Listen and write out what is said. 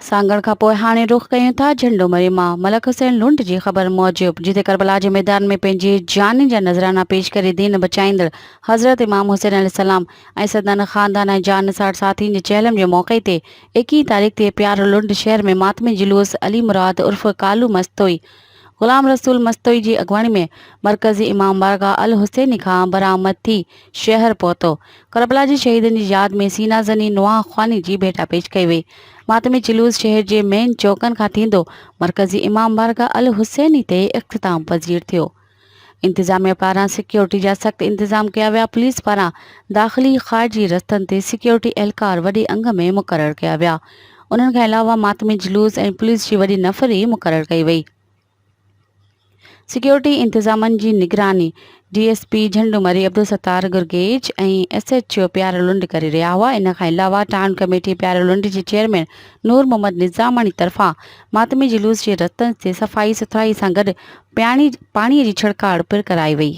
सांगण खां पोइ हाणे रुख़ कयूं था झंडोमरी मां मलक हुसैन लुंड जी ख़बर मूजिबि, जिते करबला जे मैदान में पंहिंजे जान जा नज़राना पेश करे दीन बचाईंदड़ हज़रत इमाम हुसैन अलैहिस्सलाम ऐं सदन ख़ानदान ऐं जानसार साथियुनि जे चहलम जे मौक़े ते 21 तारीख़ ते प्यारो लुंड शहर में मातमी जुलूस अली मुराद उर्फ़ कालू मस्तोई ग़ुलाम रसूल मस्तोई जी अॻवानी में मरकज़ी इमाम बारगाह अल हुसैनी खां बरामद थी शहर पहुतो। करबला जी शहीदनि जी यादि में सीना ज़नी नुआ ख़्वानी जी भेटा पेश कई वई। मातमी जुलूस शहर जे मेन चौकनि खां थींदो मरकज़ी इमाम बारगाह अल हुसैनी ते इख़्तिताम पज़ीर थियो। इंतिज़ामिया पारां सिक्योरिटी जा सख़्त इंतज़ाम कया विया। पुलिस पारां दाख़िली ख़ारिजी रस्तनि ते सिक्योरिटी एहलकार वॾे अंग में मुक़ररु कया विया। उन्हनि खां अलावा मातमी जुलूस ऐं पुलिस जी वॾी नफ़री मुक़ररु कई वई। सिक्योरिटी इंतज़ामनि जी निगरानी DSP झंडूमरी अब्दुल सत्तार गुरगेज ऐं SHO प्यारो लुंड करे रहिया हुआ। इन खां अलावा टाउन कमेटी प्यारो लुंड जे चेयरमैन नूर मोहम्मद निज़ामानी तरफ़ां मातमी जुलूस जे रस्तनि ते सफ़ाई सुथराई सां गॾु पाणीअ जी छिड़काड़ पिणु कराई वई।